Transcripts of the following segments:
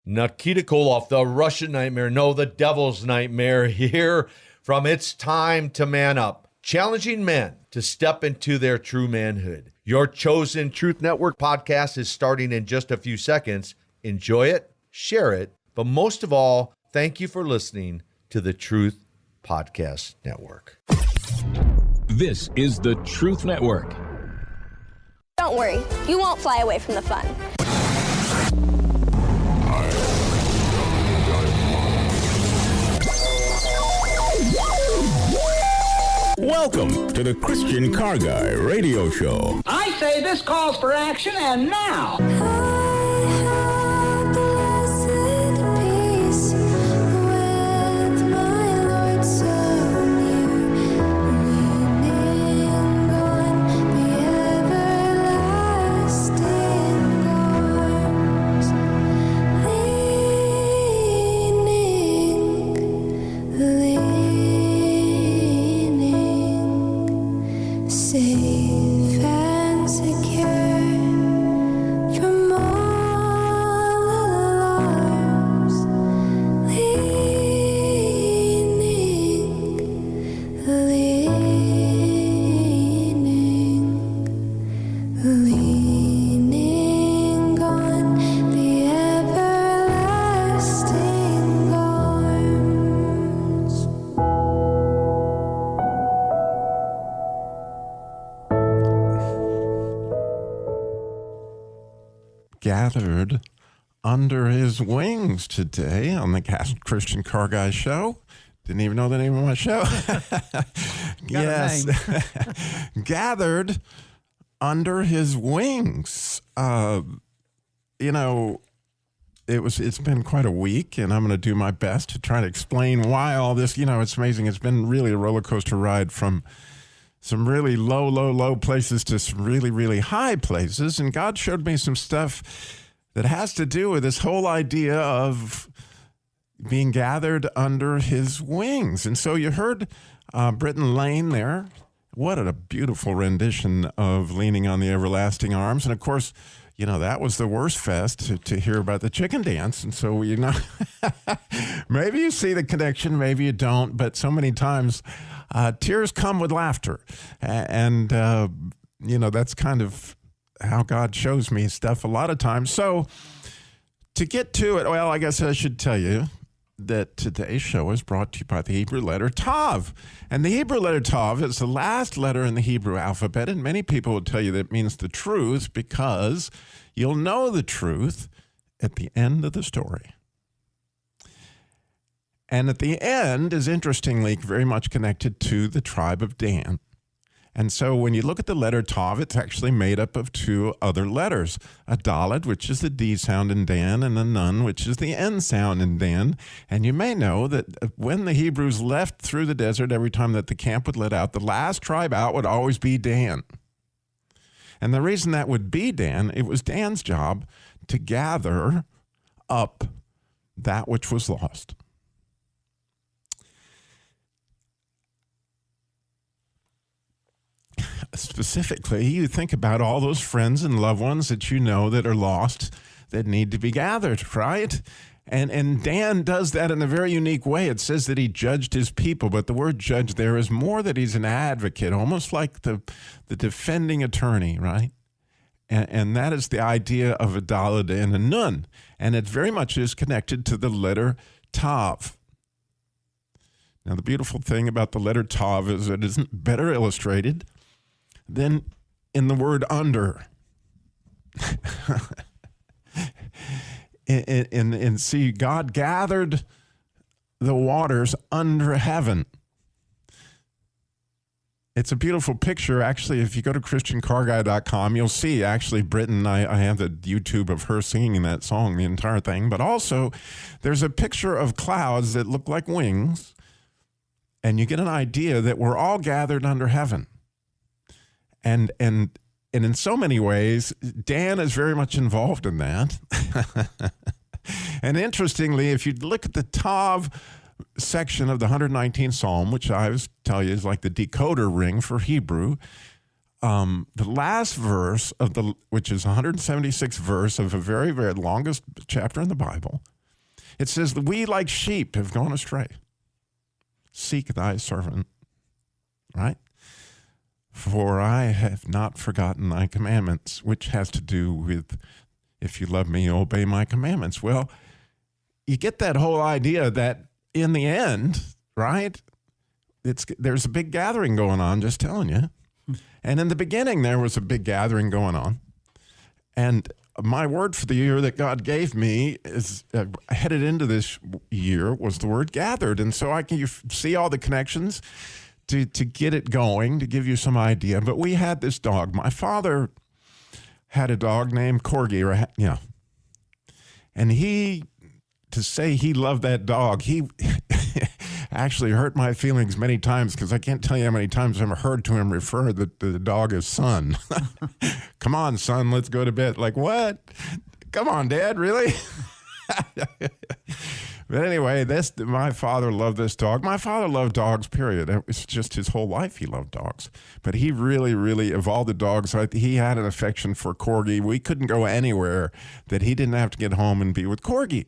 Nikita Koloff, the Russian nightmare, no, the devil's nightmare, here from It's Time to Man Up, challenging men to step into their true manhood. Your chosen Truth Network podcast is starting in just a few seconds. Enjoy it, share it, but most of all, thank you for listening to the Truth Podcast Network. This is the Truth Network. Don't worry, you won't fly away from the fun. Welcome to the Christian Car Guy Radio Show. I say this calls for action, and now. Gathered under his wings today on the Christian Car Guy Show. Didn't even know the name of my show. Yes. Gathered under his wings. It's been quite a week, and I'm going to do my best to try to explain why all this, it's amazing. It's been really a roller coaster ride from some really low places to some really, really high places. And God showed me some stuff that has to do with this whole idea of being gathered under his wings. And so you heard Britton Lane there. What a beautiful rendition of Leaning on the Everlasting Arms. And of course, that was the worst fest to hear about the chicken dance. And so, maybe you see the connection, maybe you don't, but so many times tears come with laughter. And, that's kind of how God shows me stuff a lot of times. So to get to it, well, I guess I should tell you that today's show is brought to you by the Hebrew letter Tav. And the Hebrew letter Tav is the last letter in the Hebrew alphabet, and many people will tell you that it means the truth because you'll know the truth at the end of the story. And at the end is interestingly very much connected to the tribe of Dan. And so when you look at the letter Tav, it's actually made up of two other letters, a Dalet, which is the D sound in Dan, and a Nun, which is the N sound in Dan. And you may know that when the Hebrews left through the desert, every time that the camp would let out, the last tribe out would always be Dan. And the reason that would be Dan, it was Dan's job to gather up that which was lost. Specifically, you think about all those friends and loved ones that you know that are lost, that need to be gathered, right? And Dan does that in a very unique way. It says that he judged his people, but the word judge there is more that he's an advocate, almost like the defending attorney, right? And that is the idea of a Dalet and a Nun. And it very much is connected to the letter Tav. Now, the beautiful thing about the letter Tav is it isn't better illustrated than in the word under. And see, God gathered the waters under heaven. It's a beautiful picture. Actually, if you go to ChristianCarGuy.com, you'll see actually Britton. I have the YouTube of her singing that song, the entire thing. But also, there's a picture of clouds that look like wings. And you get an idea that we're all gathered under heaven. And in so many ways, Dan is very much involved in that. And interestingly, if you look at the Tav section of the 119th Psalm, which I always tell you is like the decoder ring for Hebrew, the last verse which is 176th verse of a very, very longest chapter in the Bible. It says, "We like sheep have gone astray. Seek thy servant," right? "For I have not forgotten thy commandments," which has to do with, if you love me, obey my commandments. Well, you get that whole idea that in the end, right, there's a big gathering going on, just telling you. And in the beginning, there was a big gathering going on. And my word for the year that God gave me is headed into this year was the word gathered. And so you see all the connections to get it going, to give you some idea. But we had this dog. My father had a dog named Corgi, and to say he loved that dog, he actually hurt my feelings many times, because I can't tell you how many times I've heard to him refer to the dog as son. "Come on, son, let's go to bed." Like, what? Come on, Dad, really? But anyway, my father loved this dog. My father loved dogs, period. It was just his whole life he loved dogs. But he really, really, of all the dogs, he had an affection for Corgi. We couldn't go anywhere that he didn't have to get home and be with Corgi.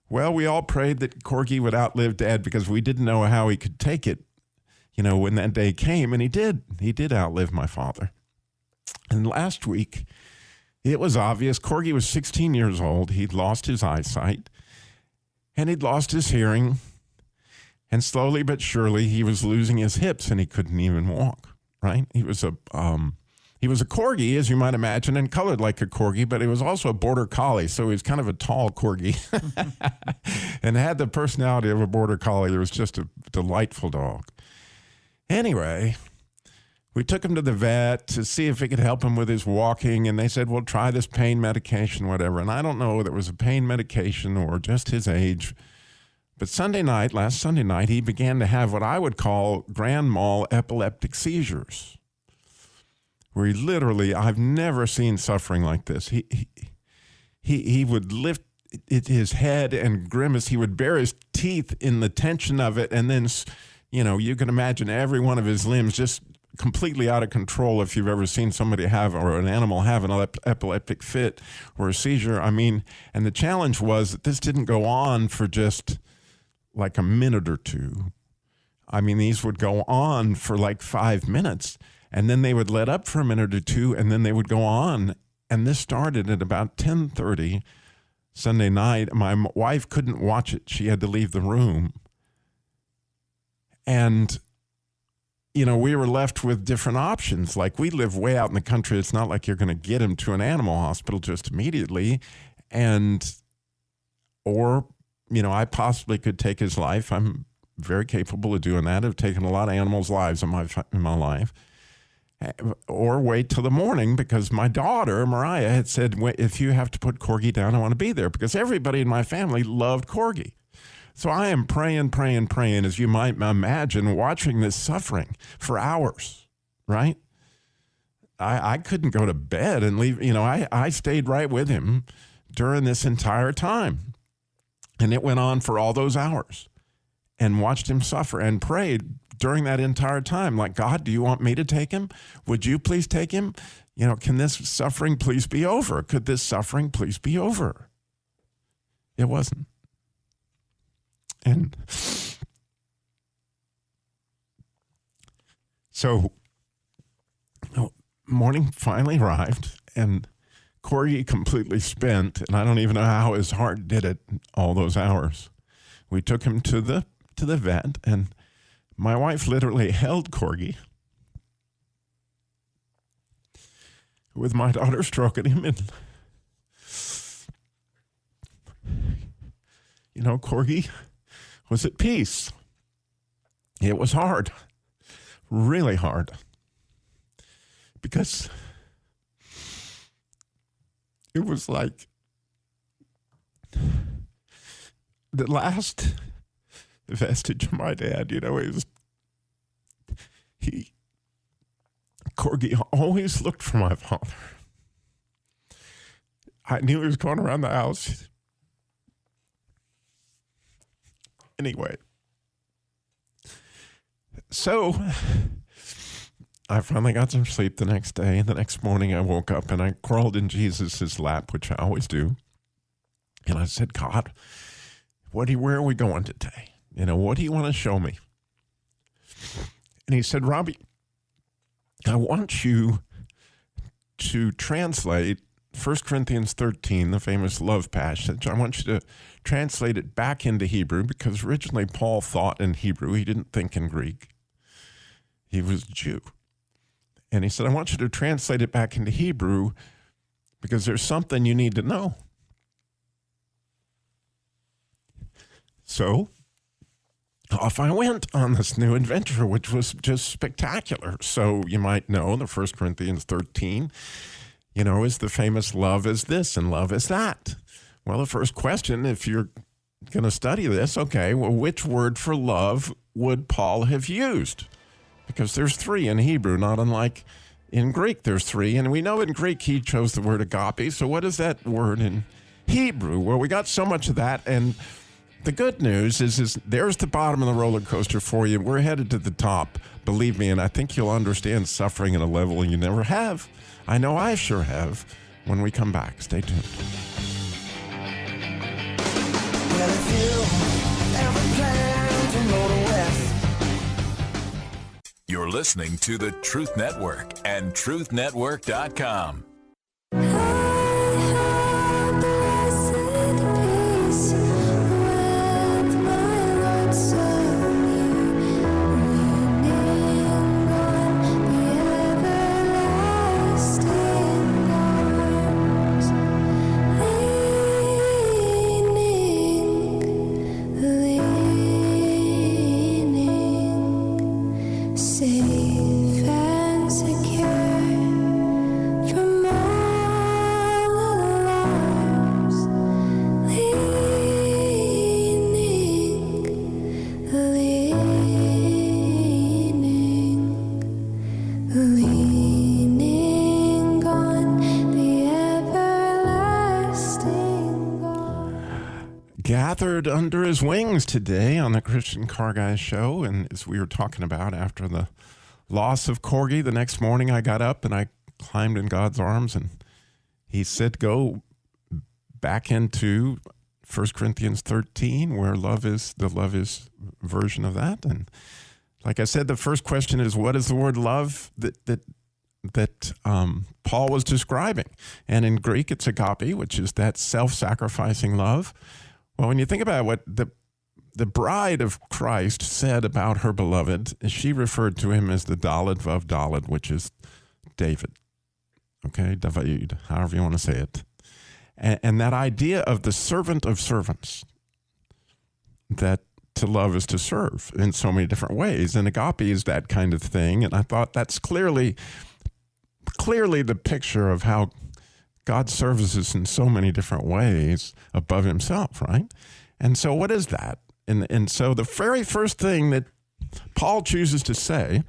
Well, we all prayed that Corgi would outlive Dad, because we didn't know how he could take it, when that day came, and he did. He did outlive my father. And last week, it was obvious. Corgi was 16 years old. He'd lost his eyesight, and he'd lost his hearing, and slowly but surely, he was losing his hips, and he couldn't even walk, right? He was a Corgi, as you might imagine, and colored like a Corgi, but he was also a border collie, so he was kind of a tall Corgi and had the personality of a border collie. It was just a delightful dog. Anyway, we took him to the vet to see if it could help him with his walking, and they said, "Well, try this pain medication," whatever. And I don't know whether it was a pain medication or just his age, but last Sunday night, he began to have what I would call grand mal epileptic seizures, where he literally, I've never seen suffering like this. He would lift his head and grimace. He would bare his teeth in the tension of it, and then, you can imagine every one of his limbs just completely out of control. If you've ever seen somebody or an animal have an epileptic fit or a seizure. And the challenge was that this didn't go on for just like a minute or two. These would go on for like 5 minutes. And then they would let up for a minute or two, and then they would go on. And this started at about 10:30 Sunday night. My wife couldn't watch it. She had to leave the room. And, we were left with different options. Like, we live way out in the country. It's not like you're going to get him to an animal hospital just immediately. Or I possibly could take his life. I'm very capable of doing that. I've taken a lot of animals' lives in my life. Or wait till the morning, because my daughter, Mariah, had said, "If you have to put Corgi down, I want to be there," because everybody in my family loved Corgi. So I am praying, as you might imagine, watching this suffering for hours, right? I couldn't go to bed and leave. I stayed right with him during this entire time. And it went on for all those hours, and watched him suffer and prayed during that entire time, like, "God, do you want me to take him? Would you please take him? Can this suffering please be over? Could this suffering please be over?" It wasn't. And so morning finally arrived, and Corgi completely spent, and I don't even know how his heart did it all those hours. We took him to the vet, and my wife literally held Corgi with my daughter stroking him, and Corgi was at peace. It was hard, really hard, because it was like the last vestige of my dad. Corgi always looked for my father. I knew he was going around the house. Anyway, so I finally got some sleep the next day. The next morning I woke up and I crawled in Jesus' lap, which I always do. And I said, God, where are we going today? What do you want to show me? And he said, Robby, I want you to translate 1 Corinthians 13, the famous love passage. I want you to translate it back into Hebrew, because originally Paul thought in Hebrew. He didn't think in Greek. He was a Jew. And he said, I want you to translate it back into Hebrew because there's something you need to know. So off I went on this new adventure, which was just spectacular. So you might know the 1 Corinthians 13, is the famous love is this and love is that. Well, the first question, if you're going to study this, okay, well, which word for love would Paul have used? Because there's 3 in Hebrew, not unlike in Greek there's 3. And we know in Greek he chose the word agape. So what is that word in Hebrew? Well, we got so much of that. And the good news is there's the bottom of the roller coaster for you. We're headed to the top, believe me. And I think you'll understand suffering at a level you never have. I know I sure have. When we come back, stay tuned. Well, if you ever plan to go to West. You're listening to the Truth Network and truthnetwork.com. Safe and secure from all alarms, leaning on the everlasting God. Gathered under his wings today on the Christian Car Guy Show. And as we were talking about, after the loss of Corgi, the next morning I got up and I climbed in God's arms, and he said, go back into 1 Corinthians 13, where love is version of that. And like I said, the first question is, what is the word love that Paul was describing? And in Greek, it's agape, which is that self-sacrificing love. Well, when you think about what the bride of Christ said about her beloved, she referred to him as the Dalet Vav Dalet, which is David. Okay, David, however you want to say it. And that idea of the servant of servants, that to love is to serve in so many different ways. And agape is that kind of thing. And I thought that's clearly the picture of how God serves us in so many different ways above himself, right? And so what is that? And so the very first thing that Paul chooses to say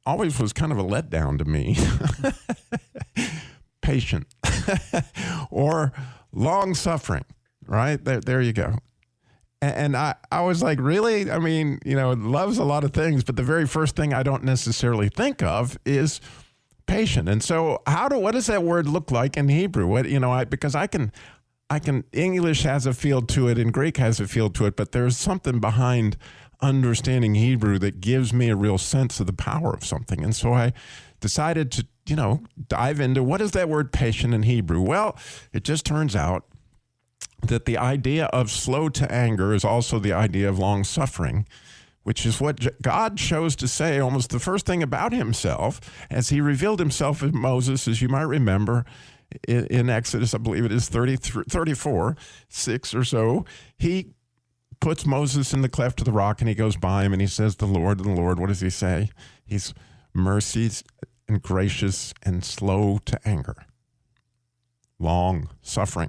always was kind of a letdown to me. Patient or long-suffering, right? There you go. And I was like, really? I mean, love's a lot of things, but the very first thing I don't necessarily think of is patient. And so what does that word look like in Hebrew? Because I can English has a feel to it and Greek has a feel to it, but there's something behind understanding Hebrew that gives me a real sense of the power of something. And so I decided to, dive into what is that word patient in Hebrew? Well, it just turns out that the idea of slow to anger is also the idea of long suffering, which is what God chose to say almost the first thing about himself as he revealed himself to Moses, as you might remember, in Exodus, I believe it is 34, 6 or so. He puts Moses in the cleft of the rock and he goes by him and he says, the Lord, what does he say? He's mercies and gracious and slow to anger, long suffering,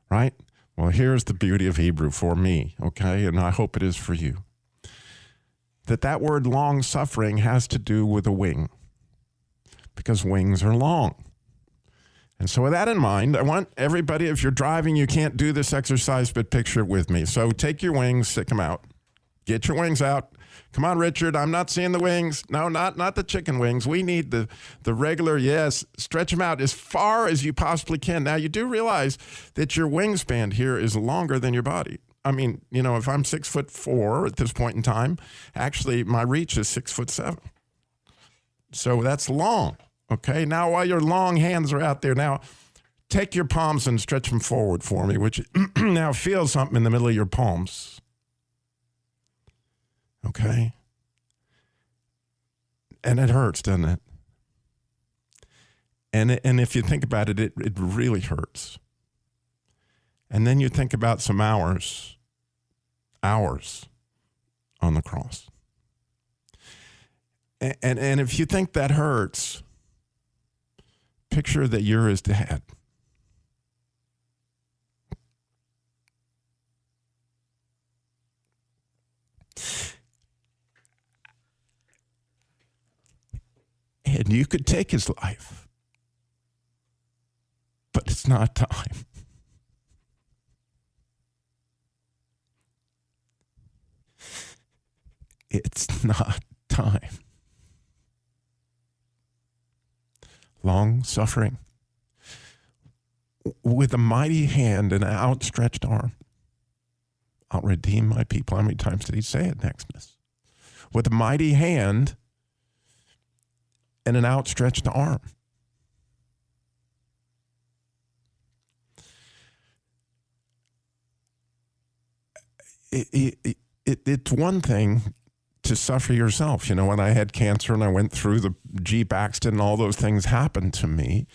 right? Well, here's the beauty of Hebrew for me, okay? And I hope it is for you. That word long suffering has to do with a wing, because wings are long. And so with that in mind, I want everybody, if you're driving, you can't do this exercise, but picture it with me. So take your wings, stick them out. Get your wings out. Come on, Richard, I'm not seeing the wings. No, not the chicken wings. We need the regular, yes, stretch them out as far as you possibly can. Now, you do realize that your wingspan here is longer than your body. I mean, you know, if I'm 6'4" at this point in time, actually my reach is 6'7". So that's long, okay? Now, while your long hands are out there, now take your palms and stretch them forward for me, which now feel something in the middle of your palms. Okay? And it hurts, doesn't it? And if you think about it, it really hurts. And then you think about some hours on the cross. And if you think that hurts, picture that you're his dad. And you could take his life, but it's not time. It's not time. Long suffering, with a mighty hand and an outstretched arm. I'll redeem my people. How many times did he say it, Maximus? With a mighty hand and an outstretched arm. It's one thing to suffer yourself. You know, when I had cancer and I went through the Jeep accident and all those things happened to me,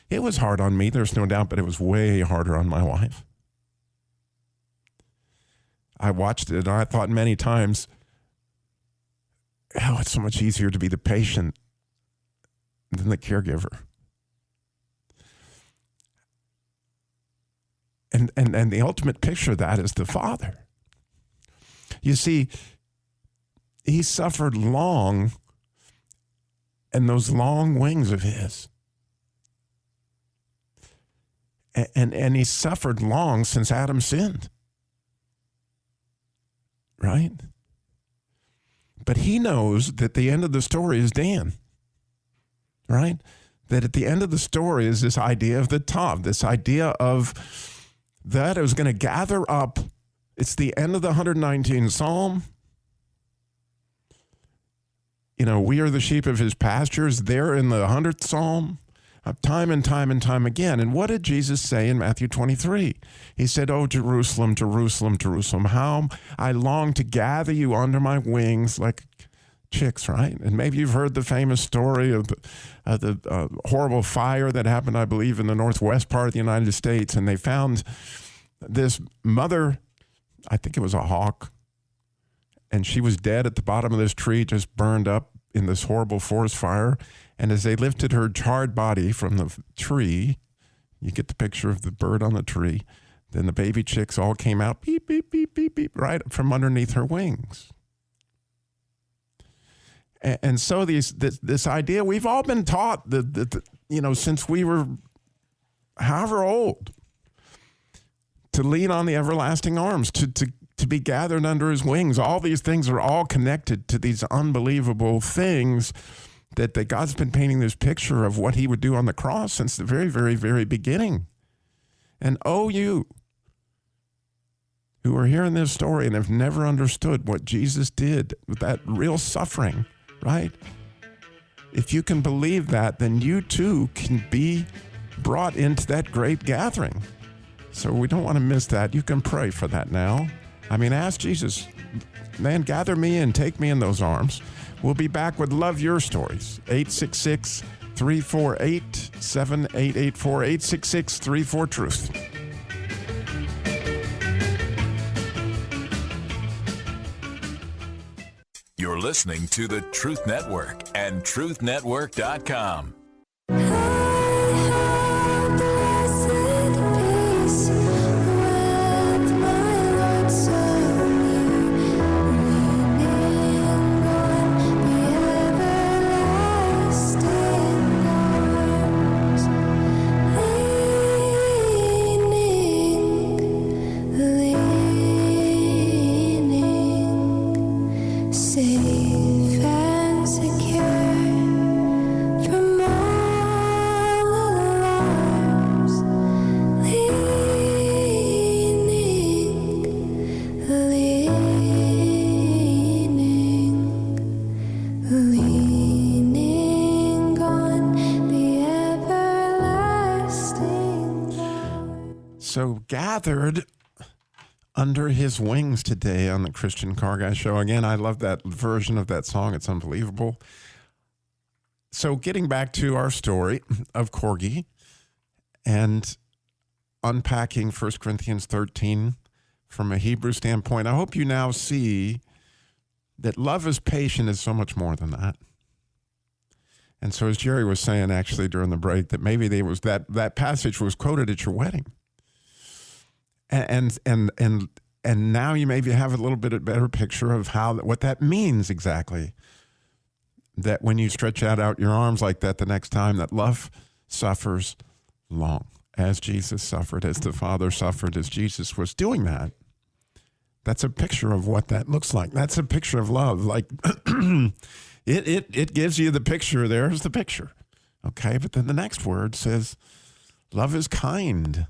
it was hard on me, there's no doubt, but it was way harder on my wife. I watched it and I thought many times, oh, it's so much easier to be the patient than the caregiver. And the ultimate picture of that is the Father. You see, he suffered long, and those long wings of his. And he suffered long since Adam sinned. Right? But he knows that the end of the story is Dan. Right? That at the end of the story is this idea of the Tav, this idea of that it was going to gather up. It's the end of the 119th Psalm. You know, we are the sheep of his pastures. There in the 100th Psalm, time and time and time again. And what did Jesus say in Matthew 23? He said, "Oh, Jerusalem, Jerusalem, Jerusalem, how I long to gather you under my wings like chicks," right? And maybe you've heard the famous story of the horrible fire that happened, I believe, in the northwest part of the United States. And they found this mother, I think it was a hawk, and she was dead at the bottom of this tree, just burned up in this horrible forest fire. And as they lifted her charred body from the tree, you get the picture of the bird on the tree, then the baby chicks all came out, beep, beep, beep, beep, beep, right from underneath her wings. And so this idea, we've all been taught, that you know, since we were however old, to lean on the everlasting arms, to be gathered under his wings. All these things are all connected to these unbelievable things that God's been painting this picture of what he would do on the cross since the very, very, very beginning. And oh, you who are hearing this story and have never understood what Jesus did with that real suffering, right? If you can believe that, then you too can be brought into that great gathering. So we don't want to miss that. You can pray for that now. I mean, ask Jesus, man, gather me in, take me in those arms. We'll be back with Love Your Stories. 866-348-7884, 866-34-TRUTH. You're listening to the Truth Network and truthnetwork.com. Say So gathered under his wings today on the Christian Car Guy Show. Again, I love that version of that song. It's unbelievable. So getting back to our story of Corgi and unpacking 1 Corinthians 13 from a Hebrew standpoint, I hope you now see that love is patient is so much more than that. And so as Jerry was saying actually during the break, that maybe there was that passage was quoted at your wedding. And now you maybe have a little bit better picture of what that means exactly. That when you stretch out your arms like that the next time, that love suffers long, as Jesus suffered, as the Father suffered, as Jesus was doing that. That's a picture of what that looks like. That's a picture of love. Like it gives you the picture. There's the picture. Okay, but then the next word says, love is kind.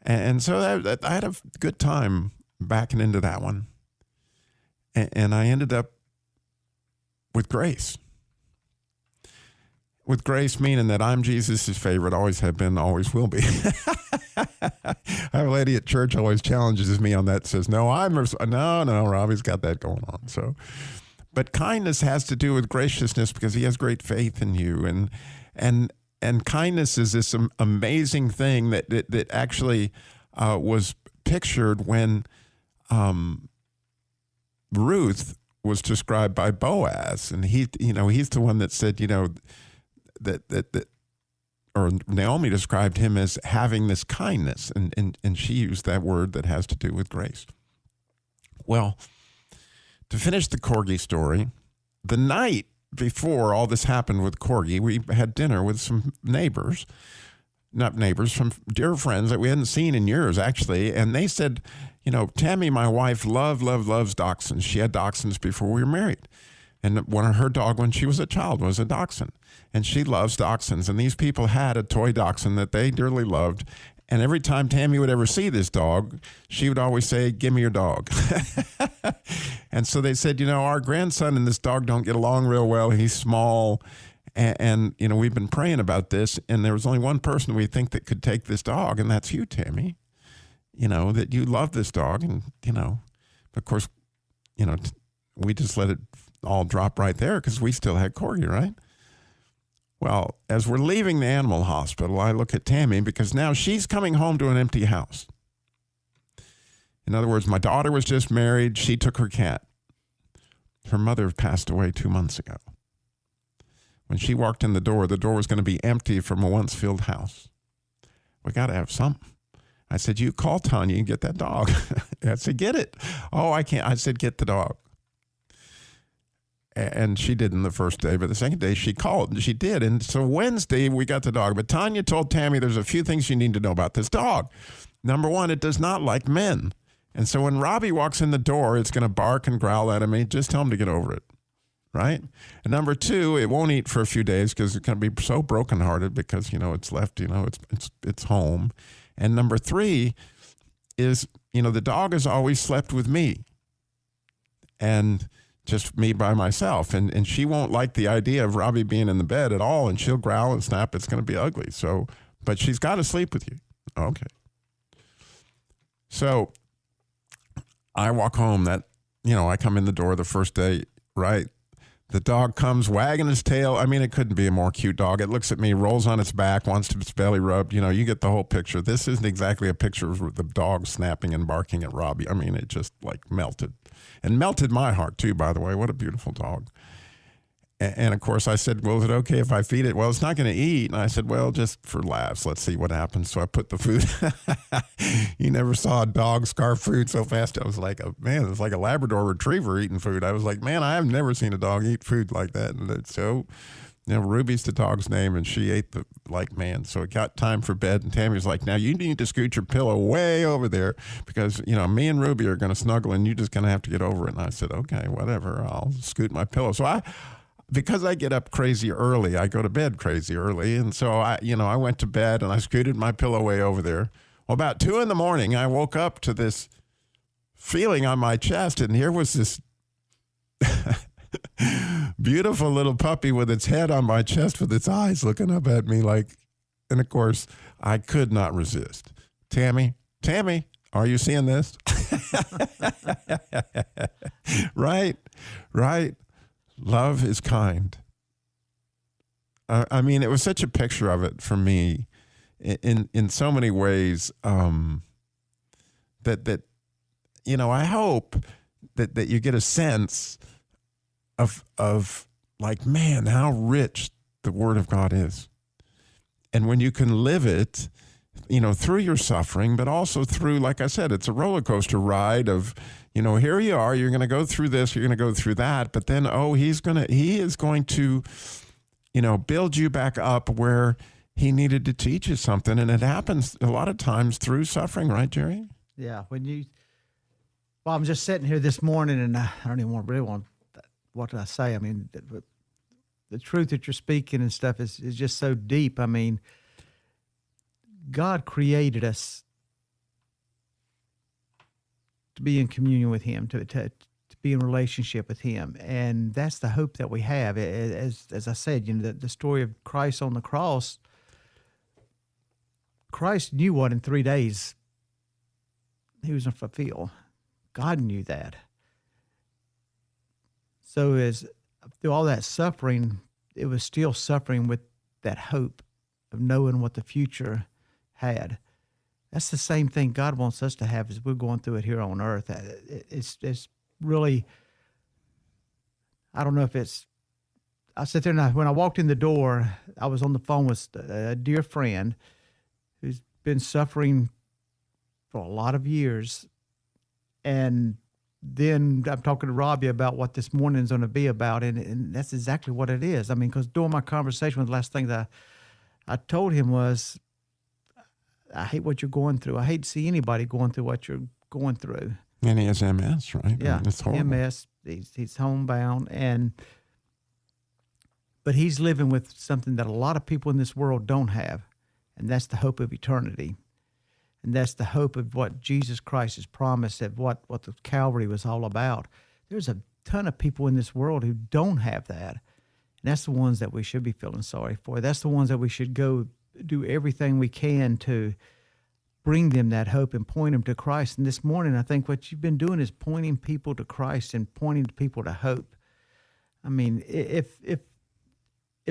And so I had a good time backing into that one. And I ended up with grace. With grace meaning that I'm Jesus' favorite, always have been, always will be. I have a lady at church always challenges me on that, says, no, Robby's got that going on. So, but kindness has to do with graciousness because he has great faith in you. And kindness is this amazing thing that actually was pictured when Ruth was described by Boaz, and he's the one that said, that or Naomi described him as having this kindness, and she used that word that has to do with grace. Well, to finish the Corgi story, the night before all this happened with Corgi, we had dinner with some some dear friends that we hadn't seen in years, actually. And they said, Tammy, my wife, loves dachshunds. She had dachshunds before we were married. And one of her dog when she was a child was a dachshund. And she loves dachshunds. And these people had a toy dachshund that they dearly loved. And every time Tammy would ever see this dog, she would always say, give me your dog. And so they said, our grandson and this dog don't get along real well. He's small. And we've been praying about this. And there was only one person we think that could take this dog. And that's you, Tammy. That you love this dog. And, of course, we just let it all drop right there because we still had Corgi, right? Well, as we're leaving the animal hospital, I look at Tammy because now she's coming home to an empty house. In other words, my daughter was just married. She took her cat. Her mother passed away 2 months ago. When she walked in the door was going to be empty from a once filled house. We got to have something. I said, you call Tanya and get that dog. I said, get it. Oh, I can't. I said, get the dog. And she didn't the first day, but the second day she called and she did. And so Wednesday we got the dog. But Tanya told Tammy there's a few things you need to know about this dog. Number one, it does not like men. And so when Robby walks in the door, it's going to bark and growl at me. Just tell him to get over it. Right? And number two, it won't eat for a few days because it's going to be so brokenhearted because, it's left, it's home. And number three is, the dog has always slept with me. And just me by myself. And she won't like the idea of Robby being in the bed at all. And she'll growl and snap. It's going to be ugly. So, but she's got to sleep with you. Okay. So I walk home I come in the door the first day, right? The dog comes wagging his tail. I mean, it couldn't be a more cute dog. It looks at me, rolls on its back, wants its belly rubbed. You get the whole picture. This isn't exactly a picture of the dog snapping and barking at Robby. I mean, it just melted. And melted my heart too, by the way. What a beautiful dog. And of course I said, well, is it okay if I feed it? Well, it's not going to eat. And I said, well, just for laughs, let's see what happens. So I put the food. You never saw a dog scarf food so fast. I was like, it's like a Labrador retriever eating food. I was like, man, I have never seen a dog eat food like that. And so, Ruby's the dog's name, and she ate man. So it got time for bed, and Tammy's like, now you need to scoot your pillow way over there because, me and Ruby are going to snuggle, and you're just going to have to get over it. And I said, okay, whatever. I'll scoot my pillow. So because I get up crazy early, I go to bed crazy early. And so I went to bed and I scooted my pillow way over there. Well, about 2 a.m, I woke up to this feeling on my chest. And here was this beautiful little puppy with its head on my chest with its eyes looking up at me and of course I could not resist. Tammy, are you seeing this? Right. Love is kind. I mean, it was such a picture of it for me in so many ways that I hope that you get a sense of like, man, how rich the Word of God is. And when you can live it, through your suffering, but also through, like I said, it's a roller coaster ride of, here you are, you're going to go through this, you're going to go through that, but then, he is going to, build you back up where he needed to teach you something. And it happens a lot of times through suffering, right, Jerry? Yeah. Well, I'm just sitting here this morning and I don't even really want, what did I say? I mean, the truth that you're speaking and stuff is just so deep. I mean, God created us to be in communion with him, to be in relationship with him. And that's the hope that we have. As I said, the story of Christ on the cross, Christ knew what in 3 days he was going to fulfill. God knew that. So through all that suffering, it was still suffering with that hope of knowing what the future had. That's the same thing God wants us to have as we're going through it here on earth. It's really, I don't know if it's, I sat there and when I walked in the door, I was on the phone with a dear friend who's been suffering for a lot of years. And then I'm talking to Robby about what this morning's going to be about, and that's exactly what it is. I mean, because during my conversation, the last thing that I told him was, I hate what you're going through. I hate to see anybody going through what you're going through. And he has MS, right? Yeah, I mean, it's horrible. MS. He's homebound, but he's living with something that a lot of people in this world don't have, and that's the hope of eternity. And that's the hope of what Jesus Christ has promised, of what the Calvary was all about. There's a ton of people in this world who don't have that. And that's the ones that we should be feeling sorry for. That's the ones that we should go do everything we can to bring them that hope and point them to Christ. And this morning, I think what you've been doing is pointing people to Christ and pointing people to hope. I mean, if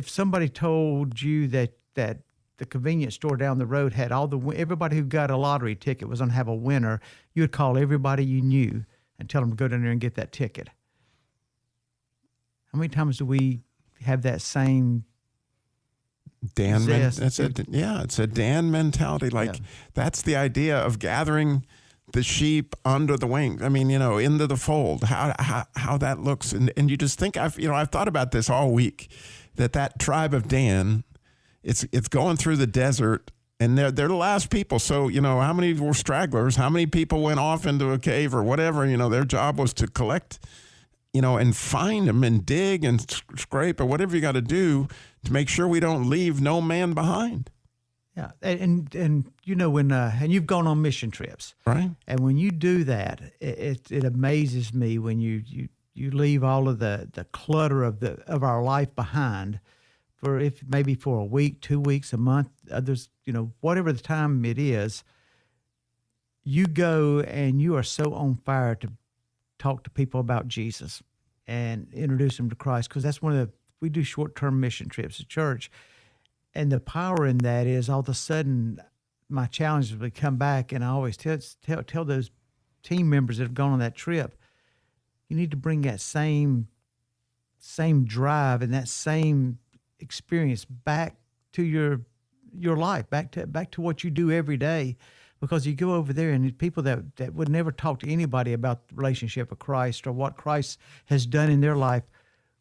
somebody told you that the convenience store down the road had everybody who got a lottery ticket was going to have a winner, you would call everybody you knew and tell them to go down there and get that ticket. How many times do we have that same it's a Dan mentality. That's the idea of gathering the sheep under the wing. I mean, into the fold. How that looks, and you just think I've thought about this all week. That tribe of Dan. It's going through the desert, and they're the last people. So, how many were stragglers? How many people went off into a cave or whatever? Their job was to collect, and find them and dig and scrape or whatever you got to do to make sure we don't leave no man behind. Yeah, and when and you've gone on mission trips, right? And when you do that, it amazes me when you leave all of the clutter of our life behind. Maybe for a week, 2 weeks, a month, others, whatever the time it is, you go and you are so on fire to talk to people about Jesus and introduce them to Christ, because that's we do short-term mission trips at church. And the power in that is all of a sudden my challenge is to come back, and I always tell those team members that have gone on that trip, you need to bring that same drive and that same experience back to your life, back to what you do every day, because you go over there and people that would never talk to anybody about the relationship of Christ or what Christ has done in their life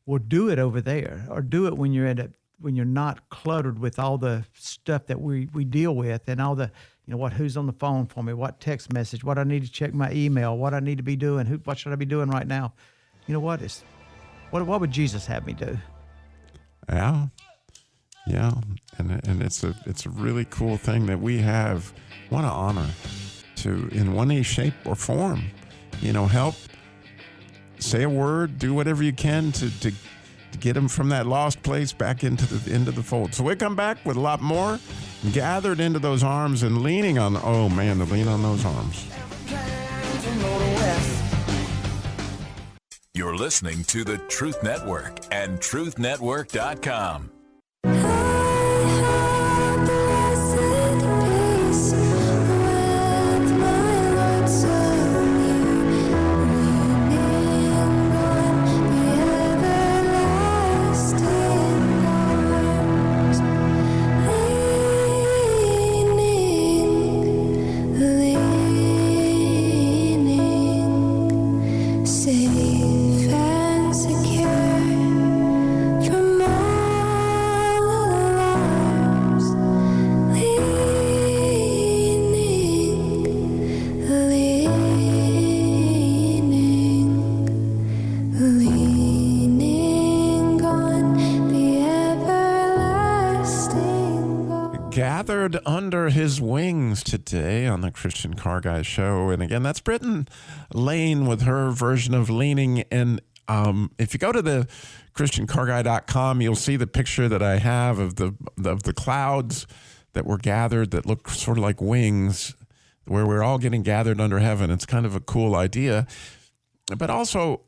will do it over there, or do it when you're not cluttered with all the stuff that we deal with and all the who's on the phone for me, what text message, what I need to check my email, what I need to be doing, what should I be doing right now? What would Jesus have me do? Yeah, and it's a really cool thing that we have. What an honor to, in one shape or form, help say a word, do whatever you can to get them from that lost place back into the fold. So we come back with a lot more gathered into those arms and leaning on, oh man, to lean on those arms. You're listening to the Truth Network and truthnetwork.com. Safe and secure from all alarms, leaning on the everlasting God. Gathered under his wings today on the Christian Car Guy Show. And again, that's Britton Lane with her version of Leaning. And if you go to the ChristianCarGuy.com, you'll see the picture that I have of the clouds that were gathered that look sort of like wings, where we're all getting gathered under heaven. It's kind of a cool idea. But also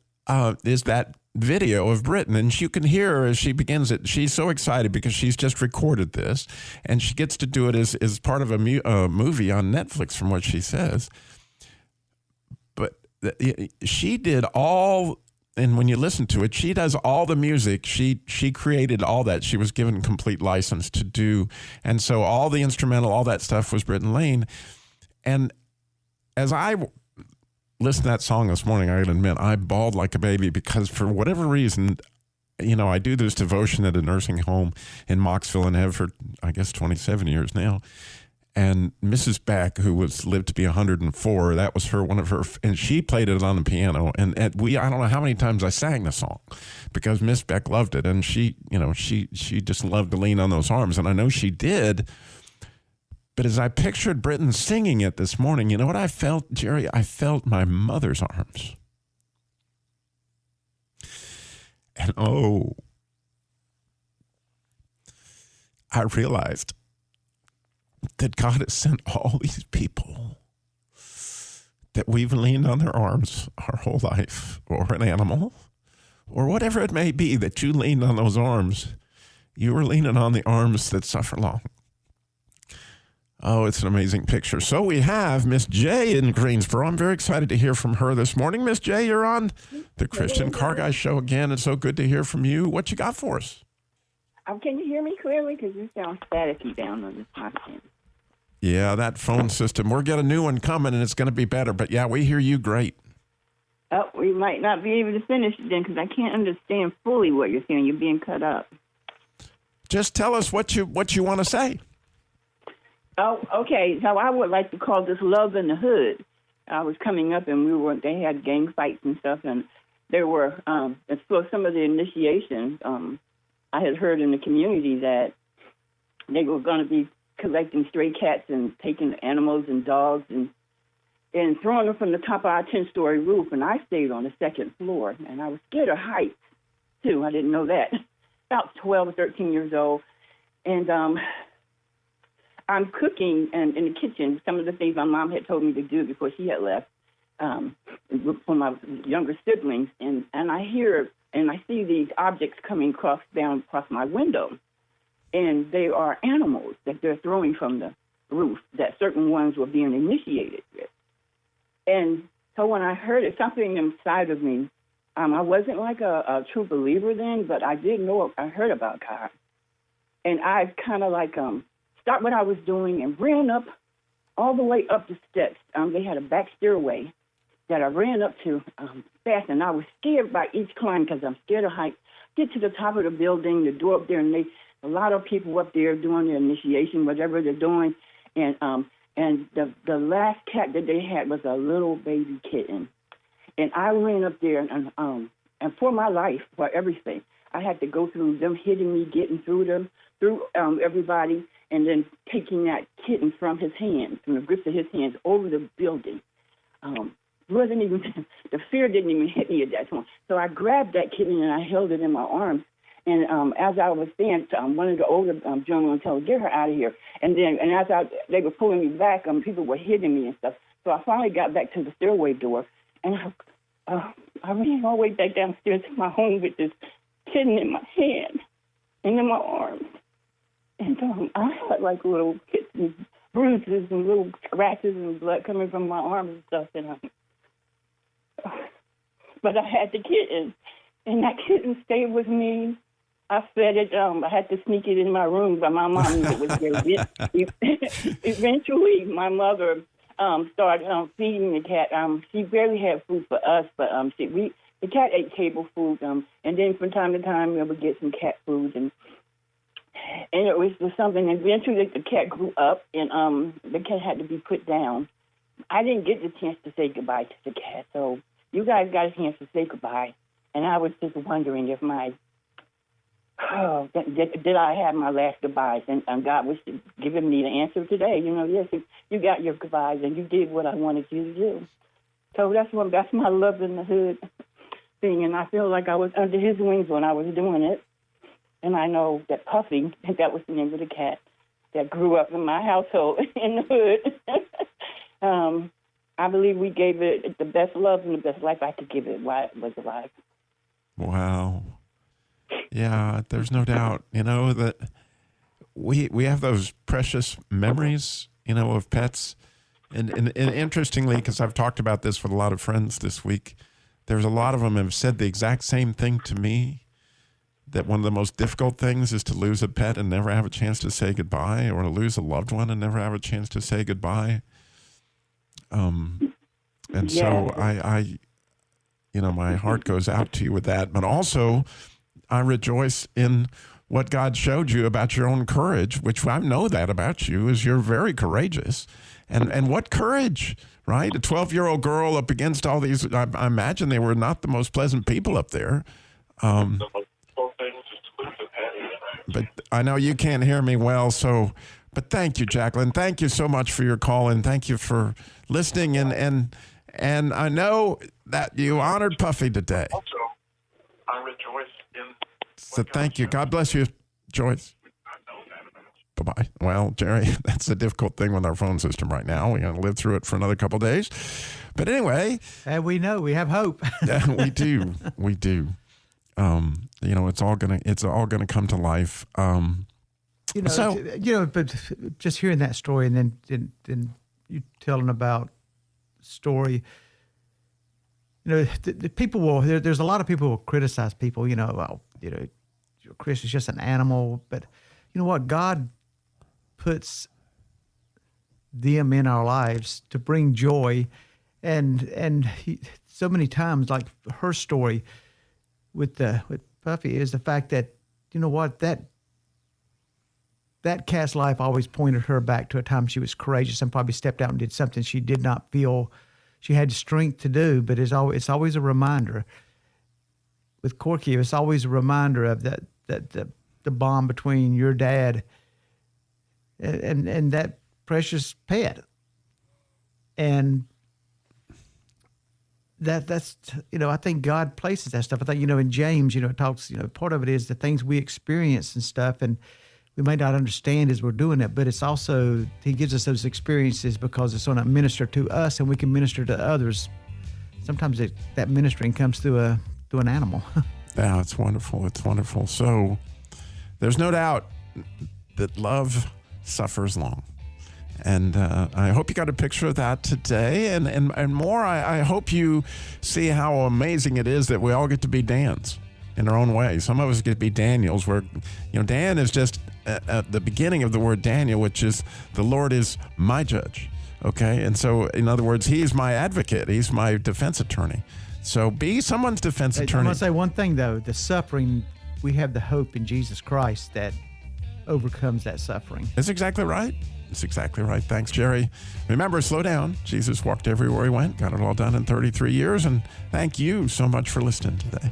is that video of Britton, and you can hear her as she begins it. She's so excited because she's just recorded this, and she gets to do it as part of a movie on Netflix, from what she says. But she did all, and when you listen to it, she does all the music. She created all that. She was given complete license to do, and so all the instrumental, all that stuff was Britton Lane. And as I listened to that song this morning, I gotta admit, I bawled like a baby because for whatever reason, you know, I do this devotion at a nursing home in Mocksville and have for, I guess, 27 years now. And Mrs. Beck, who lived to be 104, that was one of her, and she played it on the piano. And I don't know how many times I sang the song because Miss Beck loved it. And she just loved to lean on those arms. And I know she did. But as I pictured Britton singing it this morning, you know what I felt, Jerry? I felt my mother's arms. And I realized that God has sent all these people that we've leaned on their arms our whole life, or an animal, or whatever it may be that you leaned on those arms. You were leaning on the arms that suffer long. Oh, it's an amazing picture. So we have Miss J in Greensboro. I'm very excited to hear from her this morning. Miss J, you're on the Christian Car Guy Show again. It's so good to hear from you. What you got for us? Can you hear me clearly? Because you sound staticky down on this podcast. Yeah, that phone system. We're getting a new one coming, and it's going to be better. But, yeah, we hear you great. Oh, we might not be able to finish it then because I can't understand fully what you're saying. You're being cut up. Just tell us what you want to say. Oh, okay. So I would like to call this Love in the Hood. I was coming up, and they had gang fights and stuff, and there were, so some of the initiations, I had heard in the community that they were going to be collecting stray cats and taking animals and dogs and throwing them from the top of our 10-story roof. And I stayed on the second floor, and I was scared of heights, too. I didn't know that. About 12 or 13 years old. And I'm cooking in the kitchen, some of the things my mom had told me to do before she had left for my younger siblings. And I hear and I see these objects coming down across my window. And they are animals that they're throwing from the roof that certain ones were being initiated with. And so when I heard it, something inside of me, I wasn't like a true believer then, but I did know, I heard about God. And I kind of like stopped what I was doing and ran up all the way up the steps. They had a back stairway that I ran up to fast, and I was scared by each climb because I'm scared of heights. Get to the top of the building, the door up there, and a lot of people up there doing their initiation, whatever they're doing. And the last cat that they had was a little baby kitten. And I ran up there, and for my life, for everything, I had to go through them hitting me, getting through everybody, and then taking that kitten from his hands, from the grips of his hands, over the building. The fear didn't even hit me at that point. So I grabbed that kitten and I held it in my arms, And as I was saying, one of the older gentlemen told, "Get her out of here." And as they were pulling me back, people were hitting me and stuff. So I finally got back to the stairway door, and I ran all the way back downstairs to my home with this kitten in my hand and in my arms. And I had like little kitten bruises and little scratches and blood coming from my arms and stuff. But I had the kitten, and that kitten stayed with me. I fed it. I had to sneak it in my room, but my mom knew it was there. Eventually, my mother started feeding the cat. She barely had food for us, but the cat ate table food. And then from time to time, we would get some cat food, and it was just something. Eventually, the cat grew up, and the cat had to be put down. I didn't get the chance to say goodbye to the cat, so you guys got a chance to say goodbye. And I was just wondering if did I have my last goodbyes? And God was giving me the answer today. Yes, you got your goodbyes, and you did what I wanted you to do. So that's my love in the hood thing, and I feel like I was under his wings when I was doing it. And I know that Puffy, that was the name of the cat that grew up in my household in the hood. I believe we gave it the best love and the best life I could give it while it was alive. Wow. Yeah, there's no doubt, that we have those precious memories, of pets. And interestingly, because I've talked about this with a lot of friends this week, there's a lot of them have said the exact same thing to me, that one of the most difficult things is to lose a pet and never have a chance to say goodbye, or to lose a loved one and never have a chance to say goodbye. So I my heart goes out to you with that, but also I rejoice in what God showed you about your own courage, which I know that about you, is you're very courageous. And what courage, right? A 12-year-old girl up against all these, I imagine they were not the most pleasant people up there. But I know you can't hear me well, but thank you, Jacqueline. Thank you so much for your call, and thank you for listening. And I know that you honored Puffy today. Also, I rejoice in. So thank you. God bless you, Joyce. Bye-bye. Well, Jerry, that's a difficult thing with our phone system right now. We're going to live through it for another couple of days. But anyway. And we know. We have hope. We do. We do. It's all gonna come to life. But just hearing that story, and then you telling about story. The people will. There's a lot of people who will criticize people. Chris is just an animal. But you know what? God puts them in our lives to bring joy, and so many times, like her story with Puffy, is the fact that that cat's life always pointed her back to a time she was courageous and probably stepped out and did something she did not feel she had strength to do. But it's always a reminder. With Corky, it's always a reminder of that the bond between your dad and that precious pet. And that's I think God places that stuff. I think in James, it talks, part of it is the things we experience and stuff, and we may not understand as we're doing it, but it's also he gives us those experiences because it's going to minister to us, and we can minister to others. Sometimes that ministering comes through an animal. Yeah, it's wonderful. It's wonderful. So there's no doubt that love suffers long. And I hope you got a picture of that today. And more, I hope you see how amazing it is that we all get to be Dans in our own way. Some of us get to be Daniels, where, Dan is just at the beginning of the word Daniel, which is the Lord is my judge. Okay? And so, in other words, he's my advocate. He's my defense attorney. So be someone's defense attorney. I want to say one thing, though. The suffering, we have the hope in Jesus Christ that overcomes that suffering. That's exactly right. That's exactly right. Thanks, Jerry. Remember, slow down. Jesus walked everywhere he went, got it all done in 33 years. And thank you so much for listening today.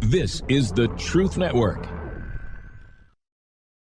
This is the Truth Network.